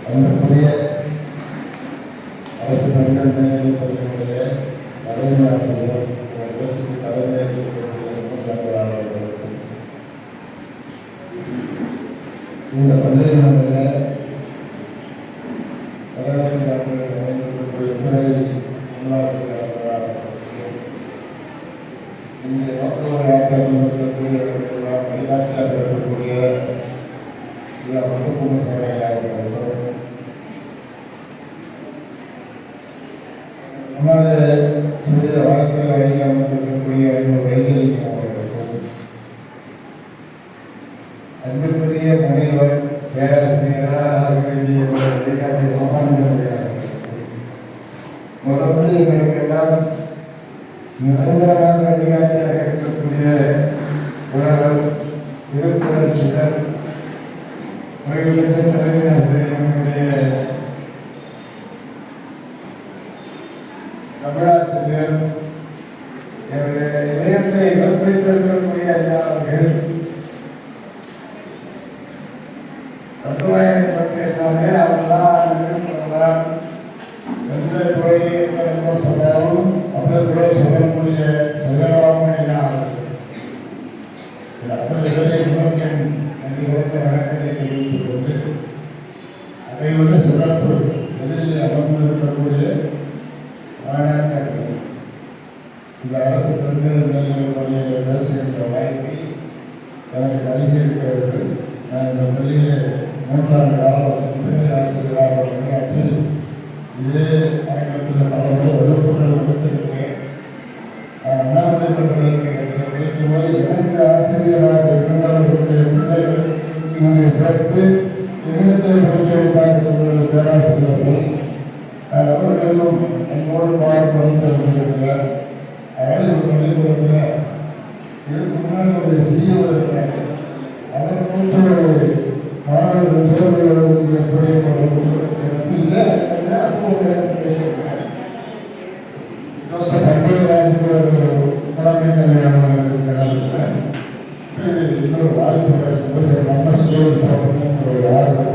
அன்புக்குரிய அரசு பெண்கள் மேல்நிலைப் பள்ளியினுடைய தலைமை ஆசிரியர் நிகழ்ச்சிக்கு தலைமையேற்கக்கூடிய இந்த பள்ளியினுடைய இந்த மக்கள் இருக்கக்கூடிய வழிகாட்டியாக இருக்கக்கூடிய முன்னாலே சிறிய வாழ்க்கையில் வழங்கி அமர்ந்திருக்கக்கூடிய வைத்தியலிங்கம் அவர்களுக்கும் அன்புக்குரிய முனைவர் பேராசிரியராக வேண்டிய வழிகாட்டிய சமாளிக்கிறார்கள். முதல்ல எங்களுக்கெல்லாம் நிரந்தரமாக வழிகாட்டியாக இருக்கக்கூடிய உழவர் திருப்புரட்சிகள் தலைமை ஆசிரியர் தமிழாசிரியர் என்னுடைய இதயத்தை இடம்பிடித்திருக்கக்கூடிய ஐயா அவர்கள் தத்துவாயம் பற்றியிருந்தாலே அவர்தான் எந்த துறையில் எந்த சொன்னாலும் அந்த துறை சொல்லக்கூடிய சகலாமல் ஐயா வணக்கத்தை தெரிவித்துக் கொண்டு அதைவிட சிறப்பு எதிரில் அமர்ந்திருக்கக்கூடிய மாணாக்கர்கள் இந்த அரசு பெண்கள் மேல்நிலைப் பள்ளியில் பேசுகின்ற வாய்ப்பை எனக்கு வழங்கியிருக்கிறது. நான் இந்த பள்ளியிலே 3 ஆண்டு காலம் துணை ஆசிரியராக பணியாற்றி இதே அரங்கத்தில் பல வகுப்புகள் கொடுத்திருக்கிறேன். நான் அண்ணாமலை பல்கலைக்கழகத்தில் படிக்கும் போது எனக்கு ஆசிரியராக இருந்தவர்களுடைய பிள்ளைகள் இங்கே சேர்த்து இணையத்தில் படிக்க வைத்தார்கள் பேராசிரியர்கள். அவர்களும் என்னோடு பாடுபடுத்திருக்கிறார். அவரை ஒரு பள்ளிக்கூடத்தில் இதுக்கு முன்னாடி ஒரு சிஇஓ இருக்கிறார். அவர் போட்டு மாணவர்கள் தேர்வுகள் புரிய அப்போது பேசியிருக்கிறார். தலைமை கல்வியாளர் இருக்கிறார். இன்னொரு வாய்ப்பு கிடைக்கும் சரி நம்ம ஸ்கூல் போகணும்னு ஒரு ஆர்வம்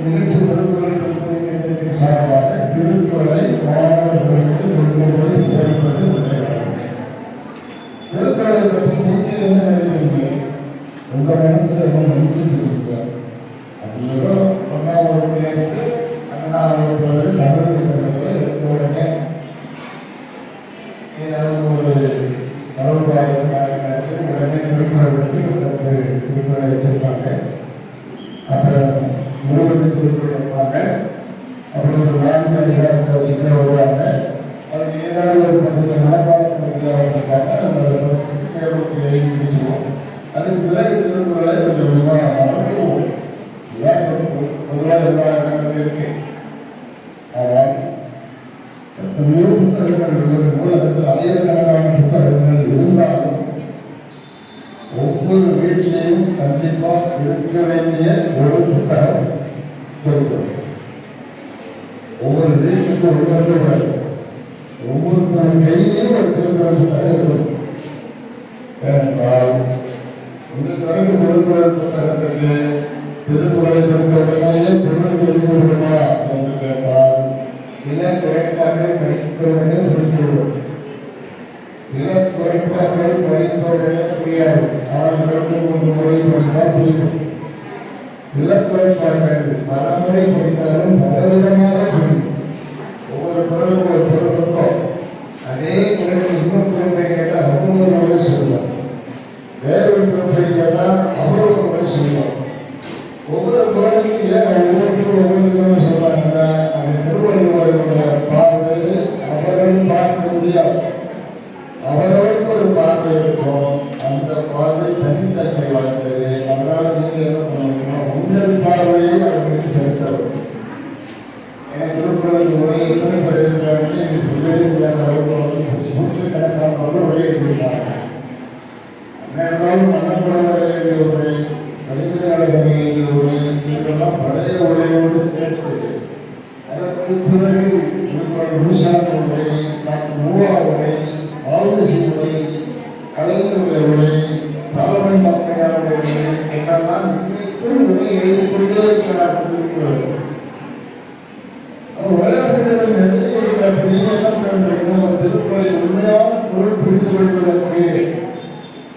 நிகழ்ச்சி திருக்குறள் சார்பாக திருக்குறளை மாணவர்களுக்கு கொண்டு போய் சேர்ப்பது முன்னேற்றம். திருக்குறளை பற்றி நீங்க என்ன நினைக்கிறீங்க? உங்க மனசுல என்ன நினைச்சிருக்கீங்க? அது ஏதோ 1ஆம் வகுப்பிலிருந்து 2ஆம் வகுப்பு தமிழ் புத்தகங்களை எடுத்த உடனே ஏதாவது ஒரு 60,000 நடத்தி உடனே திருக்குறள் பற்றி திருக்குறளை வச்சிருப்பாங்க. அப்புறம் 20 திருக்குறள் வைப்பாங்க. அப்புறம் ஒரு 4 அதிகாரத்தை வச்சுட்டே வருவாங்க. அதுக்கு ஏதாவது ஒரு பகுதியை மனப்பாட பகுதியாக வச்சுருப்பாங்க. அதை வச்சுட்டு தேர்வுக்கு எழுதி முடிச்சுவோம். அதுக்கு பிறகு திருக்குறளை கொஞ்சம் கொஞ்சமாக மறந்துடுவோம். இதுதான் பொதுவாக எல்லா இடங்களும் இருக்கு. ஆனால் எத்தனையோ புத்தகங்கள் உள்ளது. நூலகத்தில் ஆயிரக்கணக்கான புத்தகங்கள் இருந்தாலும் ஒவ்வொரு வீட்டிலையும் கண்டிப்பாக இருக்க வேண்டிய ஒரு புத்தகம் திருக்குறள். ஒவ்வொரு வீட்டுக்கு ஒவ்வொரு ஒவ்வொருத்தரும் கையிலையும் ஒரு திருக்குறள் புத்தகம் இருக்கும். ஏனென்றால் உங்களுக்கு வரைக்கும் திருக்குறள் புத்தகத்துக்கு திருக்குறளை படித்த உடனேயே பொருள் எழுதிவிடுமா என்று கேட்டால் இலக்குறைப்பார்கள் படித்தவுடனே புரிந்துவிடும். இலக்குறைப்பார்கள் படித்தவுடனே புரியாது. ஆனால் 2-3 முறை படித்தால் புரியும். இலக்குறைப்பார்கள் பல முறை படித்தாலும் பலவிதமாக புரியும். ஒவ்வொரு குரலுக்கும் ஒரு பொருள் இருக்கும். அதே குரலுக்கு இன்னொரு திருப்பை கேட்டால் அவ்வளவு முறை சொல்லலாம். வேறொரு திருப்பை கேட்டால் அவ்வளவு முறை சொல்லலாம். ஒவ்வொரு குரலுக்கும் ஏன் ஒவ்வொருத்தரும் ஒவ்வொரு விதமாக சொல்றாங்கன்னா அந்த திருவள்ளுவருடைய பார்வை அவர்கள் பார்க்க முடியாது. அவரவருக்கு ஒரு பார்வை இருக்கும். அந்த பார்வை தனித்தன்மை வாய்ந்தது. அதனால நீங்க என்ன பண்ணுவீங்கன்னா உங்கள் பார்வையை அவர்களுக்கு செலுத்தவும். எனக்கு திருக்குறளுக்கு உரை எத்தனை பேர் எழுதுகிறாங்கன்னு எனக்கு சொல்லவே முடியாத அளவுக்கு நூற்றுக்கணக்கானவர்கள் உரை எழுதியிருக்காங்க. இருந்தாலும் மன்னப்புலவர் எழுதிய உரை, கல்வியாளர் எழுதிய உரை, இதெல்லாம் பழைய உரையோடு சேர்த்து அதற்கு பிறகு முழுசான உரை, மூவா உரை, ஆலோசி உரை, கலைஞருடைய உரை, சாலமன் மக்களுடைய உரை என்றெல்லாம் இன்னைக்கும் உரை திருக்குறள். உலகத்தில் நிறைய இருக்கு. நீங்க என்ன பண்றீங்கன்னா திருக்குறளின் உண்மையான பொருள் புரிந்து கொள்வதற்கு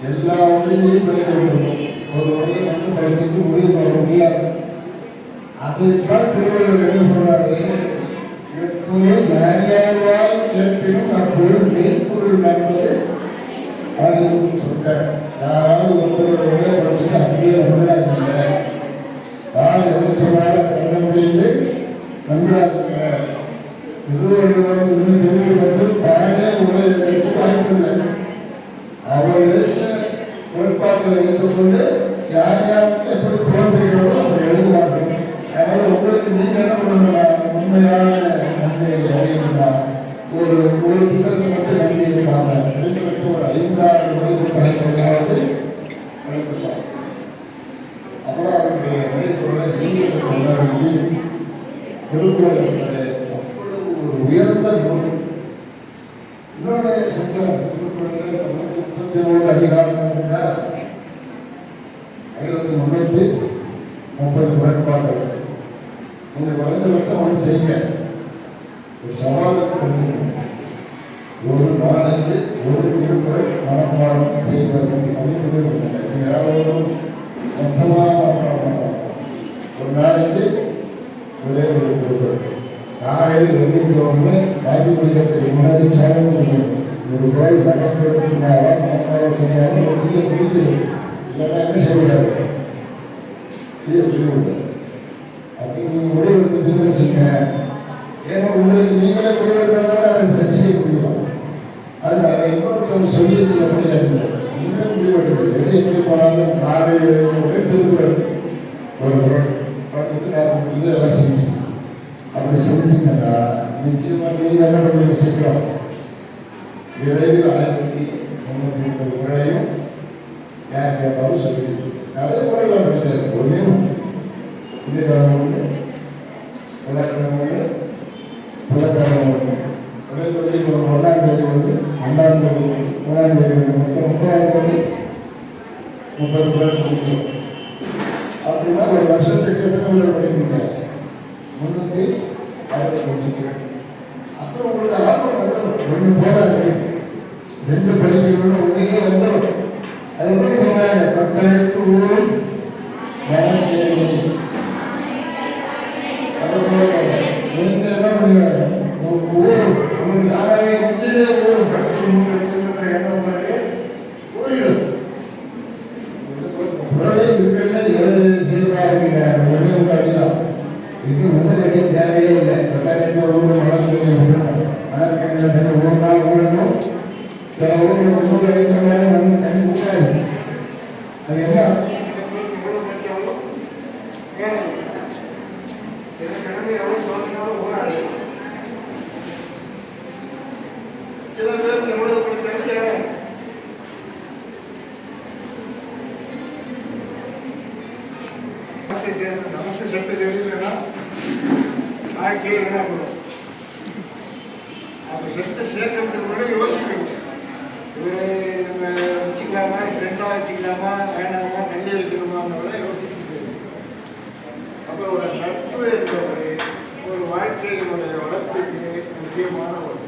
எல்லா வழியையும் படிக்கணும். ஒரு வழியை மட்டும் படிச்சுட்டு முடிவு பண்ண முடியாது. அதைத்தான் திருவள்ளுவர் என்ன சொல்றாரு, எப்பொருள் நியாயமாய் கேட்பினும் அப்பொருள் மெய்ப்பொருள் என்பது அறிவுன்னு சொல்லிட்டார். யாராவது ஒருத்தருடைய படிச்சுட்டு அப்படியே நம்புறாங்க. யார் எதை சொன்னாலும் கண்ட முடியுது நம்புறாங்க. திருவள்ளுவர் இன்னும் தெரிவிக்கப்பட்டு தானே உரை எடுத்து வாய்ப்பில்லை. அவர் எழுதிய கோட்பாடுகளை வைத்துக்கொண்டு யார் யாருக்கு எப்படி தோன்றுகிறதோ அவர் எழுதுவார்கள். அதனால உங்களுக்கு நீங்க என்ன பண்ணணும்னா உண்மையான நன்மையை அறியணும்னா ஒரு புத்தகத்தை மட்டும் நம்பி இருக்காம எடுத்துக்கிட்டு ஒரு 5-6 புத்தகங்களாவது எழுதலாம். அப்பதான் அவருடைய மெய்ப்பொருளை நீங்க கொண்டாட முடியும். திருக்குறள் என்பது அவ்வளவு ஒரு உயர்ந்த நூல். இன்னொரு சொல்றேன், திருக்குறள் 33 அதிகாரம் 1330 குறட்பாடுகள். நீங்க குறைந்தபட்சம் ஒன்று செய்யுங்க. ஒரு சவாலுக்கு கொடுத்துருங்க. ஒரு நாளைக்கு ஒரு திருக்குறள் மனப்பாடம் செய்வது அப்படின்னு யாரும் மொத்தமாக மனப்பாடம். ஒரு நாளைக்கு ஒரே ஒரு திருக்குறள். காலையில் எழுந்திருச்சோன்னு காப்பி குடிக்கிறதுக்கு முன்னாடி சேலஞ்ச் பண்ணணும். ஒரு குரல் நகப்படுத்தினாலும் மனப்பாடம் செஞ்சாலும் ஒரு தீயை பிடிச்சிடும். இல்லைன்னா என்ன செய்யக்கூடாது, தீயை பிடிக்கக்கூடாது. அப்படி நீங்கள் முடிவெடுத்துட்டு வச்சுங்க. ஏன்னா உங்களுக்கு நீங்களே முடிவெடுத்தால் தான் அதை சரி செய்ய முடியும். அது அதை இன்னொருத்தவங்க சொல்லியதில் முடியாது. நீங்களே முடிவெடுக்கிறது. எதை எப்படி போனாலும் காலையில் எழுந்து திருக்குறள் ஒரு குரல் பார்த்துட்டு நான் எல்லாம் செஞ்சு அப்படி செஞ்சீங்கன்னா நிச்சயமா நீங்கள் என்ன பண்ணுவீங்க, சீக்கிரம் விரைவில் 1330 குரலையும் யார் கேட்டாலும் சொல்லி நிறைய குரலாம் படித்தார். ஒன்றே இந்தியாவில் ஒன்று, இலக்கணம் ஒன்று, புலக்கணம் ஒன்று, உடற்பயிற்சி 1ஆம் தேதி வந்து 2ஆம் தேதி 3ஆம் தேதி மொத்தம் 30ஆம் தேதி 30 குரல் முடிக்கும். அப்படின்னா ஒரு வருஷத்துக்கு எத்தனை குரல் படிப்பீங்க? 365 குரல். அப்புறம் உங்களுக்கு ஆர்வம் வந்துடும். ஒன்று போதாது, 2 படிக்கணும்னு ஒன்றுக்கே வந்துடும். அதுதான் சொன்னாங்க, கட்டளைக்கு ஊர் மனத்தேவை. நீங்க என்ன பண்ணுங்க, ஊர் உங்களுக்கு யாராவே ஊர் படிக்கணும் எண்ணம் உங்களுக்கு ஊரிடும். உடனே இருக்கிறத 7 செய்வாருங்க. ஒரே ஒரு அடிதான். இது முதலடி தேவையே இல்லை. கட்டாயத்தை ஊர் மலர்ந்து மலர்கண்ணில் தண்ணி 1 நாள் ஊழணும். சில ஊரில் 3 அடிக்கு மேலே வந்து தண்ணி ஊழாது. அது என்ன சில பேருக்கு எவ்வளவு கொடுத்தாலும் நமக்கு சட்டு தெரியலன்னா வாழ்க்கையை என்ன பண்ணும். அப்போ சட்டை சேர்க்கறதுக்கு முன்னாடி யோசிக்கணும். இவரை நம்ம வச்சுக்கலாமா, ஃப்ரெண்டாக வச்சுக்கலாமா, வேணாமா, தண்ணி வைக்கணுமாங்கிறத யோசிச்சுட்டு அப்புறம் ஒரு நட்பு என்பது ஒரு வாழ்க்கையினுடைய வளர்ச்சிக்கு முக்கியமான ஒரு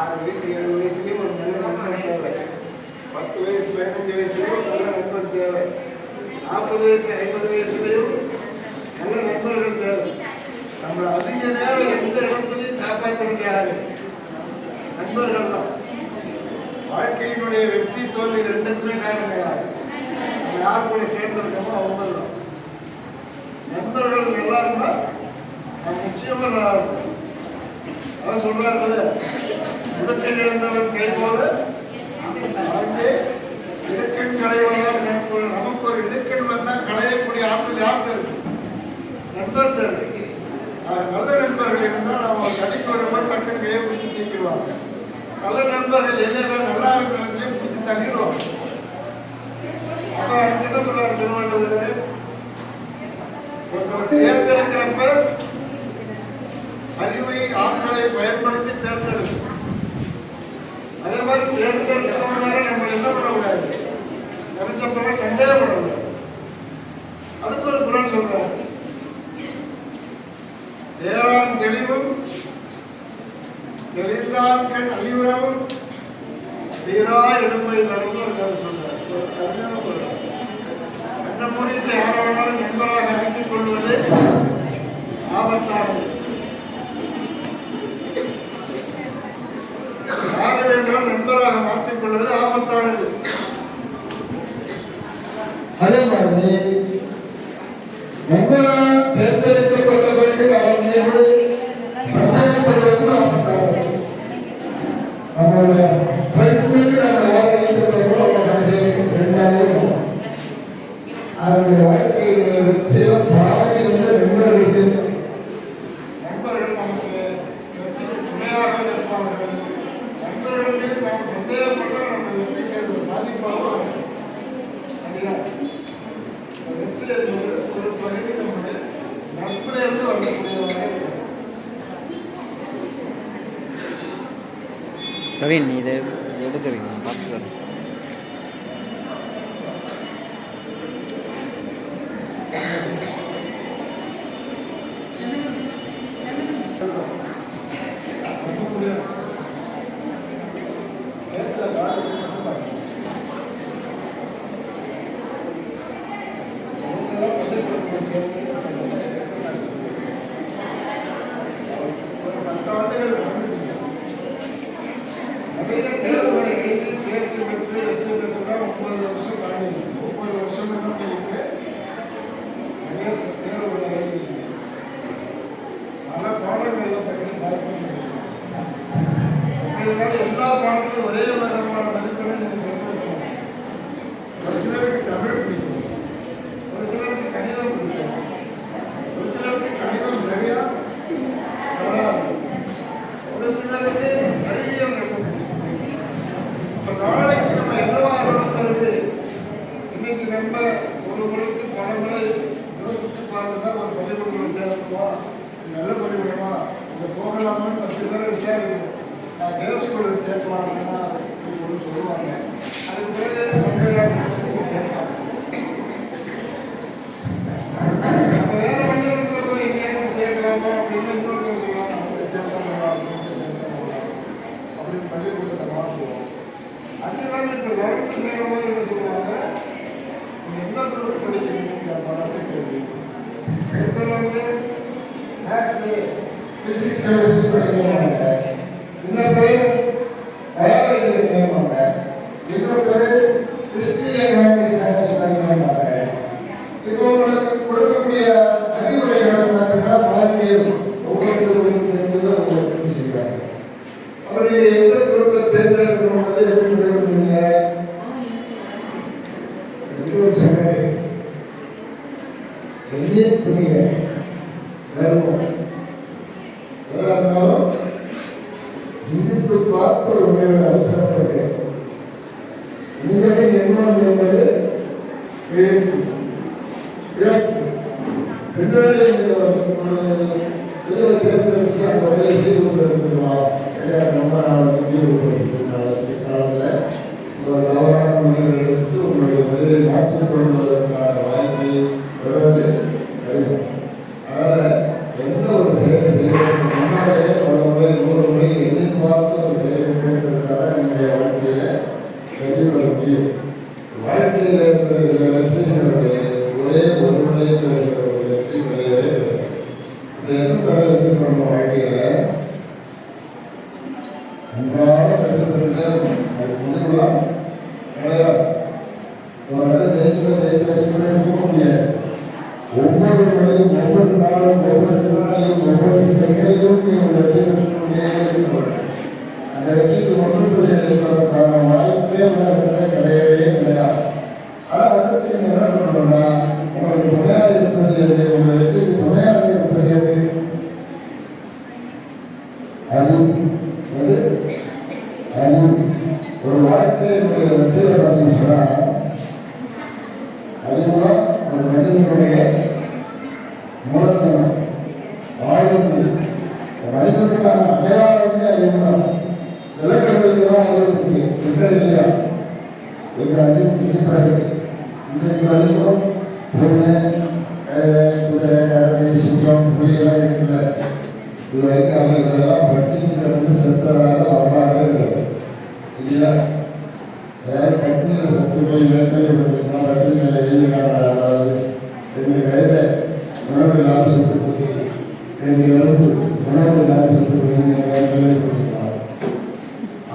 6 வயசு 7 வயசுலேயும் ஒரு நல்ல நண்பன் தேவை. 10 வயசு 15 வயசுலேயும் ஒரு நல்ல நண்பன் தேவை. 40 வயசு 50 வயசுலேயும் நல்ல நண்பர்கள் தேவை. நம்மளை அதிக நேரம் எந்த இடத்துலையும் காப்பாற்றுறது யாரு? நண்பர்கள் தான். வாழ்க்கையினுடைய வெற்றி தோல்வி 2க்குமே காரணம் யாரு? நம்ம யார் கூட சேர்ந்திருக்கோமோ அவங்க தான். நண்பர்கள் நல்லா இருந்தா நம்ம நிச்சயமா நல்லா இருக்கும். அதான் சொல்றாரு, உடற்கை இழந்தவன் கை போல வாழ்க்கை இடுக்கண் களைவதால் நட்பு. நமக்கு ஒரு இடுக்கண் வந்தா களையக்கூடிய ஆற்றல் யாருக்கு இருக்கு? நண்பர் தேவை. நல்ல நண்பர்கள் இருந்தால் நம்ம கடைக்கு வரும்போது டக்குன்னு கையை பிடிச்சி தீக்கிடுவாங்க. நல்ல நண்பர்கள் எல்லாம் நல்லா இருக்கிறதையும் பிடிச்சி தள்ளிடுவாங்க. அப்ப அதுக்கு என்ன சொல்றாரு திருவள்ளுவர், ஒருத்தவர் தேர்ந்தெடுக்கிறப்ப அறிவை ஆற்றலை பயன்படுத்தி தேர்ந்தெடுக்கும். அதே மாதிரி தேர்ந்தெடுத்தவனால நம்ம என்ன பண்ணக்கூடாது, நினைச்சப்பெல்லாம் சந்தேகப்படக்கூடாது. அதுக்கு ஒரு குரல் சொல்றாரு, தெளிவும் தெளிந்தார்கள் அழிவுறவும் தீரா இடும்பை தரும் சொல்றார். அந்த மொழிக்கு யாராலும் நண்பராக அழைத்துக் கொள்வது ஆபத்தானது. யாரை வேண்டாம் நண்பராக மாற்றிக் கொள்வது ஆபத்தானது. அதே மாதிரி நண்பராக தேர்ந்தெடுக்கப்பட்டவருக்கு அவர் மீது சந்தேகப்படுவதும் ஆபத்தானது. நம்மளுடைய அவருடைய வாழ்க்கையினுடைய வெற்றியும் பாதி வந்து நண்பர்களுக்கு நண்பர்கள் நமக்கு துணையாக இருப்பார்கள். நண்பர்கள் மீது நாம் சந்தேகப்பட்ட நம்ம வெற்றிக்கு பாதிப்பாக வெற்றி என்பது ஒரு பகுதி நம்முடைய நட்பிலிருந்து வரக்கூடியவராக கவின் இதை எடுக்க பார்த்து எல்லா பாடத்திலும் ஒரே விதமான மதிப்பெண்ணை ஒரு சிலருக்கு தமிழ் பிடிக்கும், ஒரு சிலருக்கு கணிதம் பிடிக்கும், ஒரு சிலருக்கு கணிதம் சரியா வராது, ஒரு சிலருக்கு அறிவியல் பிடிக்கும். இப்ப நாளைக்கு நம்ம என்னவா இருக்கிறது இன்னைக்கு நம்ம ஒரு முறைக்கு பல முறை யோசித்து பார்த்துதான் ஒரு பள்ளிக்கூடத்தில் சேர்க்கணுமா, நல்ல பள்ளிக்கூடமா இங்க போகலாமான்னு 10 பேரை விசாரிக்கணும். தேவ ஸ்கூலில் சேர்க்கலாம்னா சொல்லுவாங்க. அதுக்கு பிறகு சேர்க்கலாம். நம்ம வேற பள்ளிக்கூடத்தில் போய் எங்கேயாவது சேர்க்கலாமா அப்படின்னு இன்னொருத்தர் சொல்லுவாங்க. அவங்க சேர்க்கலாமா அப்படின்னு பள்ளிக்கூடத்தை மாற்றுவோம். அதுதான் இப்போ 11th சேரும்போது என்ன சொல்லுவாங்க, நீங்கள் எந்த குரூப் படிக்கிறீங்க பணத்தை கேள்வி. ஒருத்தர் வந்து மேத்ஸு பிசிக்ஸ் கெமிஸ்ட்ரி படிக்கிறாங்க, இன்னொருத்தர் பயாலஜி படிக்கிறாங்க, இன்னொருத்தர் ஹிஸ்டரி படிக்கிறாங்க. இப்போ கொடுக்கக்கூடிய அறிவுரைகள் பார்த்தீங்கன்னா மாறிட்டே ஒவ்வொருத்தருக்கு தெரிஞ்சதை ஒவ்வொருத்தருக்கு செய்வாங்க. அவருடைய எந்த குரூப்பை தேர்ந்தெடுக்கிறோம் எப்படி முடிவெடுக்கிறீங்க? சொன்னாரு எளிய துணிய கர்வம் எதாக இருந்தாலும் சிந்தித்து பார்த்து ஒரு முடிவோட அவசரப்பட்டு முதலில் எண்ணம் என்பது பின்னாடி தெளிவை தேர்ந்தெடுத்து அந்த வழியை செய்து கொண்டு இருக்கலாம். ரொம்ப நாள் காலத்தில் ஒரு தவறான முடிவுகள் எடுத்து உங்களுடைய பதிலை மாற்றிக்கொள்வதற்கான வாய்ப்பை பெறுவது அறிவும். அதனால் எந்த ஒரு செயலை செய்வதற்கு முன்னாலே பல முறை 100 முறை எண்ணி பார்த்து ஒரு செயலை தேர்ந்தெடுத்தால் நீங்கள் வாழ்க்கையில் வெற்றி பெற முடியும். வாழ்க்கையில் இருக்கிற வெற்றி என்பது ஒரே ஒரு முறை பெறுகிற ஒரு வெற்றி கிடையவே கிடையாது. இது எதுக்காக வெற்றி பண்ண வாழ்க்கையில் அன்றாட கற்றுக்கொண்டே அது முடிவுலாம் கிடையாது. போக முடியாது. ஒவ்வொரு முறையும் ஒவ்வொரு நாளும் ஒவ்வொரு நாளையும் ஒவ்வொரு செயலையும் நீங்கள் வெற்றி பெற்றுக்கொண்டே இருக்கிறோம். அந்த வெற்றிக்கு ஒன்றுக்குள்ளே இருப்பதற்கான வாய்ப்பே உலகத்தில் கிடையவே கிடையாது. ஆனால் அடுத்து நீங்கள் என்ன பண்ணணும்னா உங்களுக்கு துணையாக இருப்பது எது, உங்கள் வெற்றிக்கு துணையாக இருப்பது எது? அறிவு. ஒரு வாழ்க்கையினுடைய வெற்றியை பார்த்தீங்கன்னு சொன்னால் அறிவுதான் ஒரு மனிதனுடைய மூலதனம், ஆயுதம். மனிதனுக்கான அடையாளமே அறிவுதான். விளக்கங்களுக்கெல்லாம் அறிவு இல்லை இல்லையா? எங்கள் அறிவு கண்டிப்பாக இருக்கு. இன்றைக்கு வரைக்கும் பொண்ணு, குதிரை, கரடி, சிங்கம், புலியெல்லாம் இருக்குல்ல, இது 2 எலும்பு உணவு கேள்விப்பட்டிருக்கலாம்.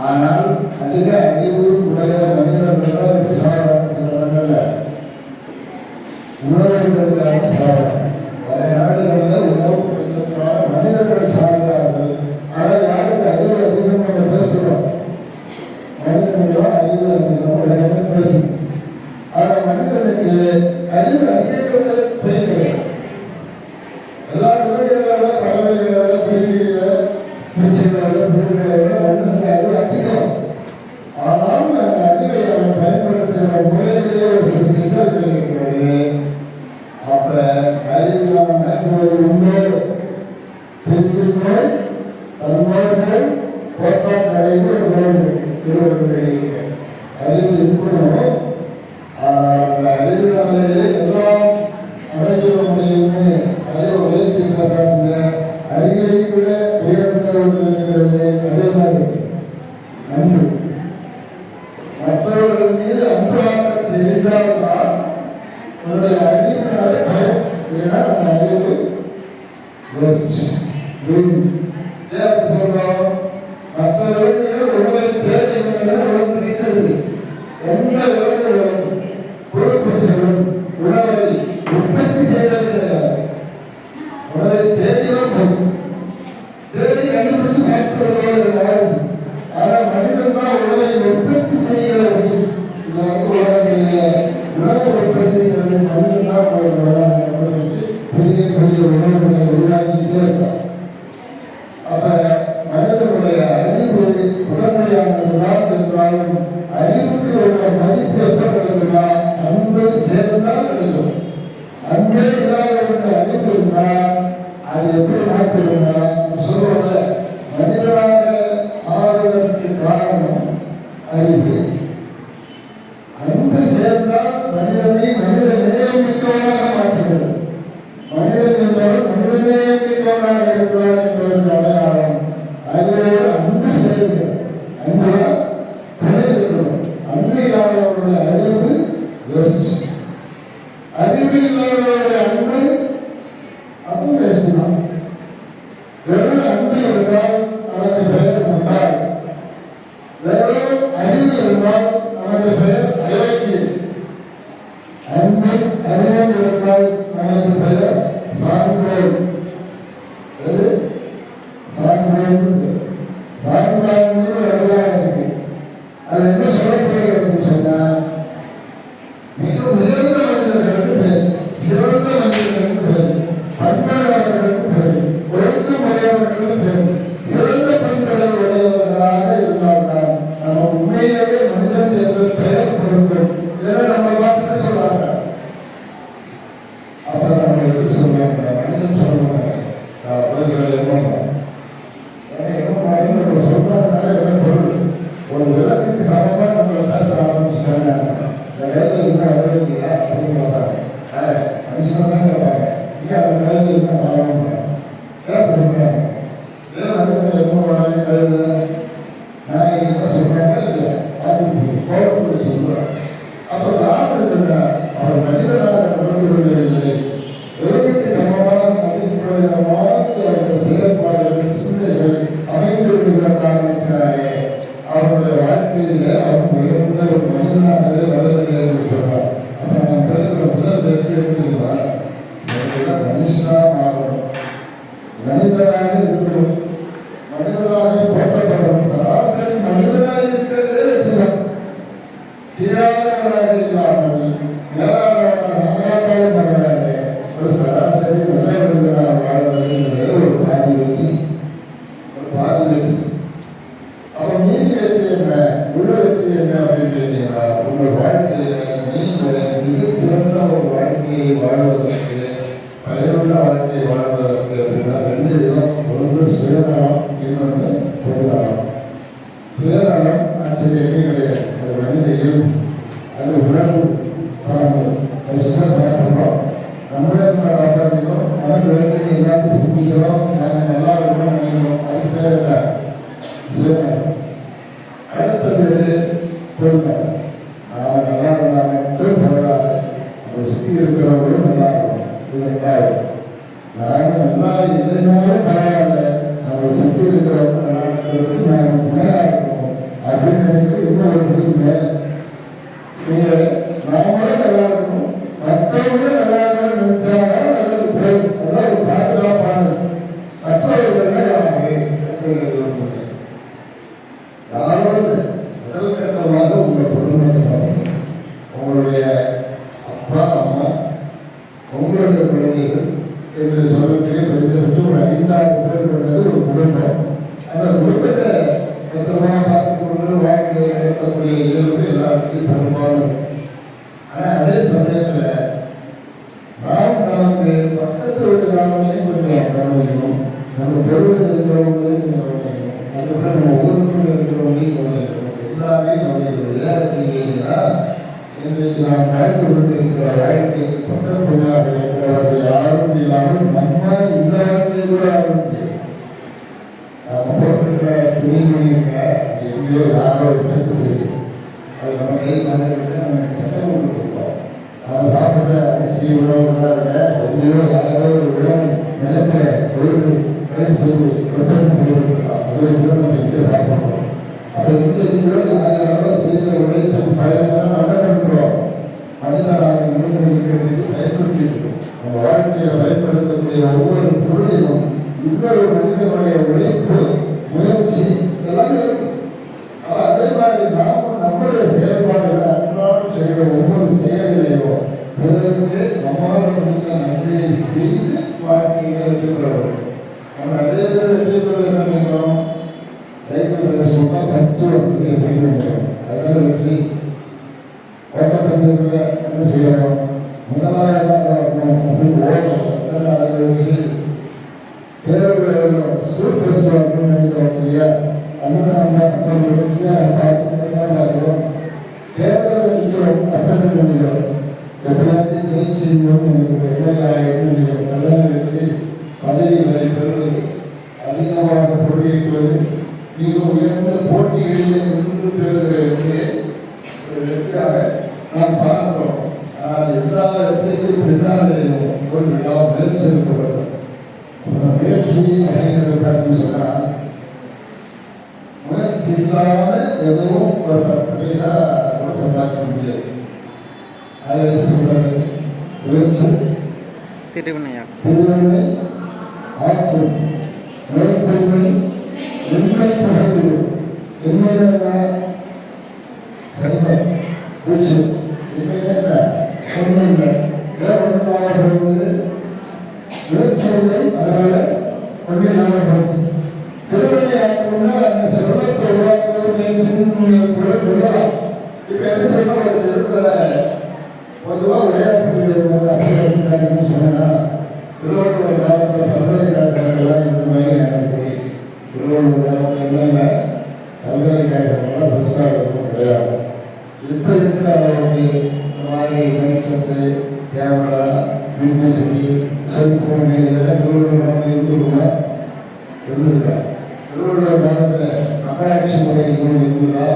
ஆனால் அதிக அறிவு உடைய மனிதர்கள் தான் இப்படி சாப்பிடாங்க. சில இடங்கள்ல உணவுகளுக்காக சாப்பிடாங்க. பல நாடுகளில் உணவு கொடுத்ததுனால மனிதர்கள் சாப்பிடார்கள். ஆனால் யாருக்கு அறிவு அதிகம் நம்ம பேசுகிறோம், மனிதர்களாம் அறிவு அதிகம் உடையவங்க பேசணும். ஆனால் மனிதனுக்கு அறிவு அதிகங்கிறது பெயர் கிடையாது. எல்லா விலங்குகளோட பறவைகளோட குருவிகளோட பூச்சிகளோட புழுக்களோட மனிதனுக்கு அறிவு அதிகம். ஆனாலும் அந்த அறிவை அவன் பயன்படுத்துகிற முறையிலே ஒரு சில சிக்கல்கள் இருக்கிறது. அப்ப அறிவிலான ஒரு உண்டோ தெரிஞ்சிருந்தோம் தன்னோடு போட்டாக்கடையில் ஒரு நோய் இருக்கு. அறிவு இருக்கணும். ஆனால் அந்த அறிவினாலேயே எல்லாம் அடைஞ்சிட முடியும்னு அறிவை உயர்த்தி பேசாதுங்க. அறிவை விட உயர்ந்த ஒன்று இருக்கிறது. அதே மாதிரி அன்பு. மற்றவர்கள் மீது அன்பாக தெரிந்தால்தான் உன்னுடைய அறிவினால பயம். இல்லைன்னா அந்த அறிவு அப்படி சொல்றோம். மற்றவர்கள் உணவை தேடி உணவு பிடிக்கிறது. எந்த விலங்குகளும் பொறுப்புகளும் உணவை உற்பத்தி செய்வது கிடையாது. உணவை தேடிதான் போகும். தேடி கண்டுபிடிச்சு சாப்பிடுவதோடு இருந்தாலும் ஆனால் மனிதன் தான் உணவை உற்பத்தி செய்கிற முடியும். இது உலகத்திலேயே உணவு உற்பத்திங்கிறது மனிதன் தான் கண்டுபிடிச்சு புதிய புதிய உணவுகளை உருவாக்கிட்டே இருக்கான். அப்ப மனிதனுடைய அறிவு முதன்மையானதுதான் என்றாலும் அறிவுக்கு உள்ள மதிப்பு எப்ப கிடைக்குமா? அன்பு சேர்ந்தால் கிடைக்கும். அன்பே இல்லாத அறிவு இருந்தால் அது எப்படி மாற்றிடும்னா சொல்லுவாங்க, மனிதனாக ஆடுவதற்கு காரணம் அறிவு. அன்பு சேர்ந்தால் மனிதனை மனித நேயமிக்கவனாக மாற்றுகிறது. மனிதன் என்பவர் மனித நேயமிக்கவனாக இருக்கிறார் என்பதற்கு அடையாளம் அறிவோடு அன்பு சேர்க்கிறது. அன்புதான் துணை இருக்கணும். அன்பு இல்லாதவருடைய அறிவு வேஸ்ட். அறிவு இல்லாதவருடைய அன்பு அதுவும் வேஸ்ட் தான். வெறும் அன்பு இருந்தால் நமக்கு பெயர் முட்டாள். வெறும் அறிவு இருந்தால் நமக்கு பெயர் அயோக்கியம். அன்பும் அறிவும் இருந்தால் நமக்கு பெயர் சான்றோர். எது சான்றோர்? சான்றாண்மை அதிகாரம் இருக்கு. அது என்ன சொல்லப்படுகிறதுன்னு சொன்னா மிக உயர்ந்த மனிதர்களுக்கு பேர், சிறந்த மனிதர்களுக்கு பேர், பண்பாளர்களுக்கு பேர், ஒழுக்கமுடையவர்களுக்கு பேர், சிறந்த பண்புகள் உடையவர்களாக இருந்தால்தான் நம்ம உண்மையிலேயே மனிதன் என்ற பெயர் பொருந்தும். இல்லைன்னா நம்ம பார்த்துட்டு சொல்றாங்க. அப்ப நம்ம எப்படி சொல்லுவாங்க? மனிதன் சொல்லுவாங்க ஒரு விளக்குக்கு சமமா நம்மளை பேச ஆரம்பிச்சுட்டாங்க. இந்த வேலை இன்னும் வரவில்லையா அப்படின்னு கேட்பாங்க. மனுஷன் தான் கேட்பாங்க. இங்கே அந்த வேலை இன்னும் வராங்க. கேட்பாங்க ஏன் மனிதன் எப்போ வராங்க கழுது நான் என்ன சொல்றாங்க இல்லை அது கோபத்தில் சொல்றேன். அப்போ காரணம் என்ன? அவர் மனிதனாக நடந்து கொள்ளவில்லை. விலங்குக்கு சமமாக மதிக்கப்படுகிற மாதிரி அவருடைய செயல்பாடுகள் சிந்தனைகள் அமைந்து விடுகிற காரணத்தினாலே அவருடைய வாழ்க்கையில அவர் உயர்ந்த ஒரு மனிதனாகவே வளர்ந்து சொன்னார். அப்ப நான் பெறுகிற முதல் வெற்றி எடுத்துங்களா மனுஷனாக மாறணும், மனிதனாக இருக்கணும், மனிதனாக போற்றப்படணும். சராசரி மனிதனாக இருக்கிறதே வெற்றிதான். கீழானவனாக இல்லாமல் மேலானவனாக பரவாயில்லை. ஒரு சராசரி நல்ல மனிதனாக வாழ்வதற்கு ஒரு பாதி வெற்றி, ஒரு பாதி வெற்றி. அப்ப மீதி வெற்றி என்ன, உள்ள வெற்றி என்ன அப்படின்னு கேட்டீங்கன்னா, உங்கள் வாழ்க்கையில நீங்கள் மிகச் சிறந்த ஒரு வாழ்க்கையை வாழ்வதற்கு, பயனுள்ள வாழ்க்கையை வாழ்வதற்கு அப்படின்னா 2 விதம். ஒன்று சுயநலம், இன்னொன்று பொதுநலம். சுயநலம் ஆச்சரியமே கிடையாது. அது மனித இயல்பு, அது உணர்வு சார்ந்தது. பசுதான் சாப்பிட்றோம், நம்மளே நம்ம காப்பாற்றிக்கிறோம், நமக்கு வேண்டியது எல்லாத்தையும் செஞ்சுக்கிறோம், நாங்கள் நல்லா இருக்கணும் நினைக்கிறோம். அது பேர் என்ன? சுயநலம். அடுத்தது பொதுநலம். நாம நல்லா இருந்தால் மட்டும் பரவாயில்ல, நம்ம சுற்றி இருக்கிறவங்களும் நல்லா இருக்கணும். இது 2வது. நாங்கள் நல்லா இல்லைனாலும் பரவாயில்ல, நம்ம சுற்றி இருக்கிறவங்க நல்லா இருக்கிறதுக்கு நாங்கள் துணையாக இருக்கணும் அப்படின்னு நினைக்கிறது இன்னும் ஒரு புது மேல். நீங்கள் நாமளும் நல்லா இருக்கணும், மற்றவங்களும் நல்லா இருக்கணும்னு நினைச்சாலும் நல்லது போய் அதான் ஒரு பாதுகாப்பானது. மற்றவர்கள் யாரு யாரோட முதல் கட்டமாக உங்கள் குடும்பத்தை, உங்களுடைய அப்பா அம்மா, உங்களுடைய குழந்தைகள் என்று சொல்லக்கூடிய படித்தவற்று ஒரு 5,000 பேர் கொண்டது ஒரு குடும்பம். அந்த குடும்பத்தை மொத்தமாக பார்த்து கொண்டு வாழ்க்கையை நடத்தக்கூடிய இயல்பு எல்லாருக்கும் பெரும்பாலும். ஆனால் அதே சமயத்தில் நாம் நமக்கு பக்கத்து வீட்டுக்காரங்களையும் கொஞ்சம் கவனிக்கணும், நம்ம தெருவில் இருக்கிறவங்களையும் கொஞ்சம் கவனிக்கணும், அதுக்கப்புறம் நம்ம ஊருக்குள்ள இருக்கிறவங்களையும் கவனிக்கணும், எல்லாரையும் கவனிக்கணும். ஏன் அப்படின்னா இன்றைக்கு நாம் வாழ்ந்து கொண்டிருக்கிற வாழ்க்கைக்கு பக்கத்துணையாக இருக்கிறவர்கள் யாரும் இல்லாமல் நம்ம இந்த வாழ்க்கையை கூட யாரும் நம்ம போட்டிருக்கிற துணிமணிங்க எங்கேயோ யாரோ எடுத்து சரி, அது நம்ம கை மனதில் நம்ம சட்டம் கொண்டு கொடுப்போம். நம்ம சாப்பிட்ற அரிசி உணவுகளை எங்கேயோ யாரோ ஒரு உணவு நிலத்தில் பொழுது பயிர் செய்து உற்பத்தி செய்திருக்கிறோம், அதை வச்சு தான் நம்ம இங்கே சாப்பிட்றோம். அப்போ எங்கேயோ யாரோ செய்த உழைப்பின் பயணம் நம்ம நம்புகிறோம். மனிதனாக முன்னிறுக்கிறதுக்கு பயன்படுத்தி இருக்கிறோம். நம்ம வாழ்க்கையில் பயன்படுத்தக்கூடிய ஒவ்வொரு பொருளிலும் இன்னொரு மனிதனுடைய உழைப்பு, முயற்சி எல்லாமே இருக்கு. அப்போ அதே மாதிரி நாமும் நம்முடைய செயல்பாடுகளை அன்றாடம் செய்கிற ஒவ்வொரு செயலிலையும் பிறருக்கு நம்மால் முடிந்த நன்மையை செய்து வாழ்க்கையை வெற்றி பெறுவோம். நம்ம நிறைய பேர் வெற்றி பெறுவது நினைக்கிறோம், சைக்கிள் ரேஸ்னா ஃபஸ்ட்டு வந்து வெற்றி பெறுவோம், அதில் வெற்றி. ஓட்டப்பந்தயத்தில் என்ன செய்யணும், முதலாவதாக வரணும் அப்படின்னு ஓடணும், அதில் அதில் வெற்றி. தேர்வு எழுதணும், ஸ்கூல் டெஸ்ட் வரணும்னு நினைக்கிறோம் இல்லையா, அதனால் நம்ம நம்ம வெற்றியாக பார்த்து தான் பார்க்கிறோம். தேர்தலில் நிற்கிறோம் அப்படின்னு நினைக்கிறோம், எப்படியாச்சும் ஜெயிச்சிருந்தோம்னு நினைக்கிறோம், எம்எல்ஏன்னு நினைக்கிறோம், அதெல்லாம் வெற்றி. பதவிகளை பெறுவது, அதிகமாக பொருளிப்பது, மிக உயர்ந்த போட்டிகளில் நின்று பெறுகிற வெற்றியை ஒரு வெற்றியாக நாம் பார்க்கிறோம். ஆனால் எல்லா வெற்றிக்கும் பின்னாலேயும் ஒரு விழா முயற்சி இருக்கப்படும். முயற்சி அப்படிங்கிறத பார்த்து சொன்னால், முயற்சி இல்லாமல் எதுவும் ஒரு 10 பைசா கூட சம்பாதிக்க முடியாது. அதை எப்படி சொல்றது, முயற்சி திருவினை ஆற்றும், முயற்சிகளை எண்மை புகழ்ந்து என்ன செல்வம் பூச்சி என்ன சொன்ன ஒன்றாவது முயற்சிகளை அதனால ஒன்றியாக போச்சு. திருவினை ஆற்றணும்னா அந்த செல்வத்தை உருவாக்குவது கூட சொல்லலாம். இப்போ என்ன செய்யணும், ஒரு தெருவில் பொதுவாக விளையாட்டு அப்படின்னு சொன்னா, திருவள்ளுவர் காலத்தில் பல்கலைக்கழகங்கள்லாம் இந்த மாதிரி நடக்குது. திருவள்ளுவர் காலத்தில் என்னென்ன பல்கலைக்கழகங்கள்லாம் பெருசாக இருக்கும் கிடையாது. இப்போ இருக்கிற அளவுக்கு இந்த மாதிரி மைக் செட்டு, கேமரா, பிபிசிடி, செல்ஃபோன் இதெல்லாம் திருவள்ளுவர் காலத்தில் இருந்துருக்கா இருந்திருக்கா? திருவள்ளுவர் காலத்தில் நகராட்சி முறை இன்னும் இருந்ததா?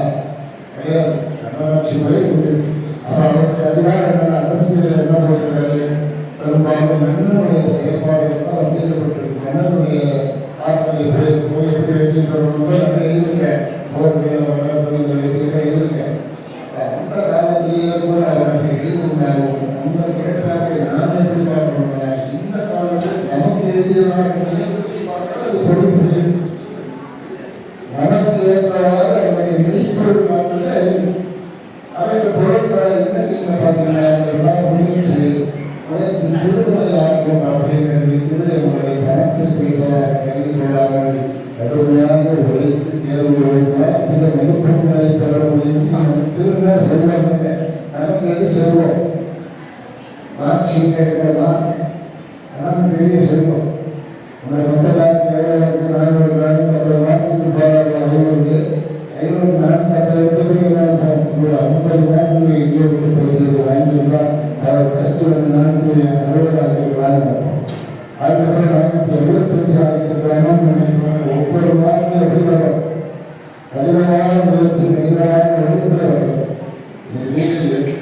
கிடையாது. நகராட்சி முறை இருந்தது. அப்போ அவருக்கு அதிகாரம் என்ன, அரசியல் என்ன போட்டுருக்காரு, பெரும்பாலும் மன்னனுடைய செயல்பாடுகள் தான் வந்திருக்கப்பட்டிருக்கு. மன்னனுடைய ஆற்றல் எப்படி இருக்கும், எப்படி வெற்றி பெறணும் தான் எழுதியிருக்கேன். போர்களில் வளர்ப்பதில் வெற்றிகளை எழுதியிருக்கேன். அந்த காலத்திலேயே கூட அவர் அப்படி எழுதியிருந்தாலும் அந்த கேட்டாரை நாம் எப்படி பார்க்கணும்னா, இந்த காலத்தில் நமக்கு எழுதியதாக நினைப்பதை பார்த்தால் அது பொறுப்பு. நமக்கு ஏற்றவாறு அதனுடைய விழிப்புணர்வு பார்க்கல. அவை பொருட்களை இன்னைக்கு பார்த்தீங்கன்னா முயற்சி திருமண ஆக்கும் அப்படிங்கிறது திருமணங்களை பணத்தை குறிப்பதாக கல்வி கொள்ளாமல் கடுமையாக உழைத்து தேர்வு எழுதினால் அதிக மதிப்பெண்களை பெற முடியும். திரும்ப செல்வாங்க, நமக்கு எது செல்வோம், மார்க்ஸ் கேட்கலாம், ஆனால் பெரிய செல்வம். உங்களை 10,000 7,000 400 மார்க்குக்கு போராடுற 500 450 எப்படி நடக்கும். ஒரு 50 மார்க்கு இங்கே விட்டு போகிறது 500 அவர் ஃபஸ்ட்டு வந்து 460 ஆகிருக்கலான்னு நடக்கும். அதுக்கப்புறம் 475 ஆகிருக்கலாமான்னு நினைக்கிறோம். ஒவ்வொரு மார்க்கும் எப்படி வரும், கடினமான முயற்சி, கடினமான உழைப்பில் வருது.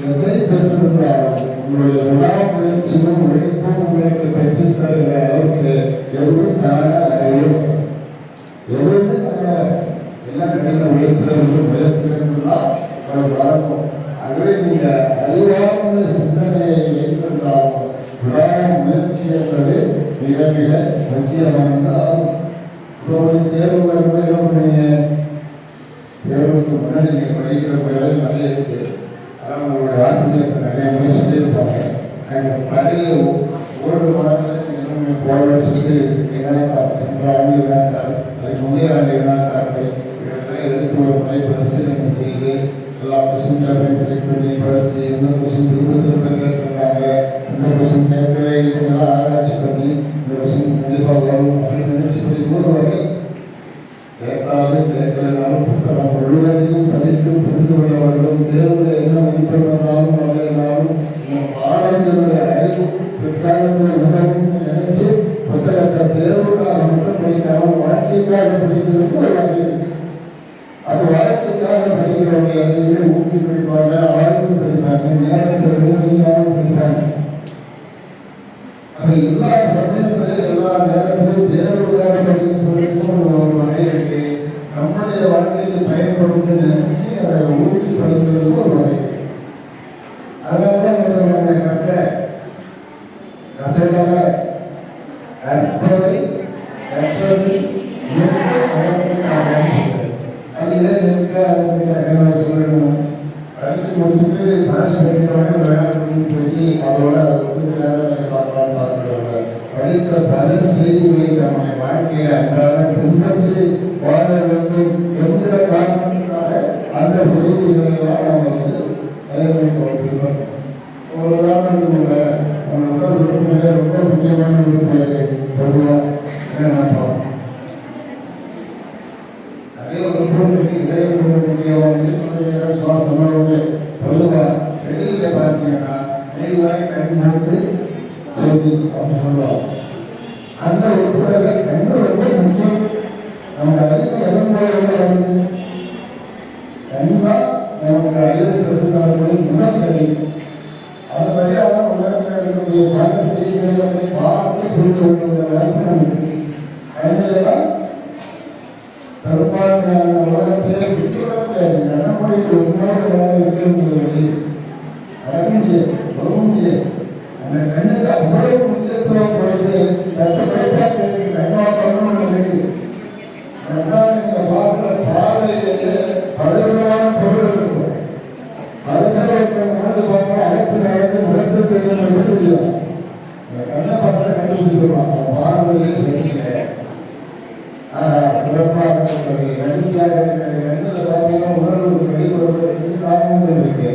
எதை பெற்றிருந்தாலும் உங்களுடைய விடாமுயற்சியும் உழைப்பும் உங்களுக்கு பெற்றுத் தருகிற அளவுக்கு பிறகு முயற்சிகள்லாம் வரணும். ஆகவே நீங்க அறிவார்ந்த சிந்தனையை வைத்திருந்தாலும் முயற்சி என்பது மிக மிக முக்கியமானது. தேர்வு வரும்போது என்ன பண்ணுவீங்க? தேர்வுக்கு முன்னாடி நீங்கள் படிக்கிற வேலை நிறைய இருக்கு. ஆனால் உங்களுடைய ஆசிரியர் நிறைய முறை சொல்லியிருப்பாங்க. நாங்கள் பழைய ஓடு மாதிரி போன வருஷத்து வினாத்தாள், சென்ற ஆண்டு வினாத்தாள், அதுக்கு முந்தைய ஆண்டு வினாத்தாள்கள் எடுத்து ஒரு முறை பரிசீலனை செய்து எல்லா கொஸ்டின் செலக்ட் பண்ணி படித்து எந்த கொஸ்டின் திரும்ப கேட்டிருக்காங்க, இந்த கொஸ்டின் கேட்கவே இல்லைங்களா ஆராய்ச்சி பண்ணி இந்த கொஸ்டின் கண்டிப்பாக வரும் அப்படின்னு நினைச்சு ஒரு வரை கேட்டாலும் கேட்கலனாலும் புத்தகம் முழுவதையும் படித்து புரிந்து கொள்ள வேண்டும். தேர்வுடைய என்ன மதிப்பெண்ணாலும் வரலைனாலும் மாணவர்களுடைய அறிவு பிற்காலத்தில் உதவும் நினைச்சு புத்தகத்தை தேர்வுக்காக மட்டும் படிக்காமல் வாழ்க்கைக்காக படிக்கிறதுக்கு ஒரு வகை இருக்கு. அது வாழ்க்கைக்காக படிக்கிறவங்க அதையே ஊக்கி படிப்பாங்க, ஆழ்ந்து படிப்பாங்க, நேரத்தை விடுவிக்காமல் படிப்பாங்க. அது எல்லா சமயத்திலையும் எல்லா நேரத்திலையும் தேர்வுக்காக படிக்கிறதுக்கும் ஒரு வகை இருக்கு. நம்முடைய வாழ்க்கைக்கு பயன்படுத்த நினைச்சு அதை ஊக்கி படிக்கிறதுக்கும் ஒரு வகை இருக்கு. அதனாலதான் கற்க கசடக கற்பவை கற்றது நிற்க அகத்திற்காக அது ஏன் நிற்க அகத்திற்காக சொல்லணும். படித்து முடிச்சுட்டு பாஸ் பண்ணிட்டோன்னு விளையாட்டு போய் அதோட அதை வச்சுட்டு வேலை பார்க்கலாம்னு படித்த பல செய்திகளை நம்முடைய வாழ்க்கையை அன்றாட பின்பற்றி வாழ வேண்டும் என்கிற காரணத்தினால அந்த செய்திகளெல்லாம் நம்ம பயன்படுத்த. ஒரு உதாரணத்துக்கு நம்ம உடல் உறுப்பினர் ரொம்ப முக்கியமான உறுப்பினர் பொதுவாக என்ன நிறைய உறுப்பினர்களுக்கு இதயம் ரொம்ப முக்கியமான சுவாசம் பொதுவாக வெளியில் பார்த்தீங்கன்னா நெய்வாய் கண்ணுக்கு செய்தி அப்படின்னு சொல்லுவாங்க. அந்த உறுப்பினர்கள் கண்ணு ரொம்ப முக்கியம். நம்ம அறிவு எதன் மூலம் வந்து கண் தான் நமக்கு அறிவை பெற்று தரக்கூடிய முதல் கருவி. அது வழியாக உலகத்தில் இருக்கக்கூடிய பல செய்திகளை பார்த்து புரிந்து கொள்ளுகிற வாய்ப்பு நமக்கு இருக்கு. கண்ணிலாம் பெரும்பான்மையான உலகத்தை விட்டுவிட முடியாது. நடைமுறைக்கு ஒன்றாக வேலை இருக்கிறது நடக்க முடியாது, வர முடியாது. அந்த கண்ணுக்கு அவ்வளவு முக்கியத்துவம் கொடுத்து கஷ்டப்பட்டு கண்ணாக்கணும் நினைக்கிறேன். ரெண்டாவது நீங்க பார்க்கிற பார்வையிலேயே பலவிதமான பொருள் இருக்கும். அதுமாதிரி ஒருத்தவங்க பார்த்தா அழைத்து நடந்து முகத்து தெரியும் தெரியும். இந்த கண்ணை பார்த்தா கண்டுபிடிச்சிருப்பாங்க. பார்வையே சரியில்லை, சிறப்பாக நடிச்சாக ரெண்டில் பார்த்தீங்கன்னா உணர்வுக்கு வெளிப்படுத்த 2 காரணங்கள் இருக்கு.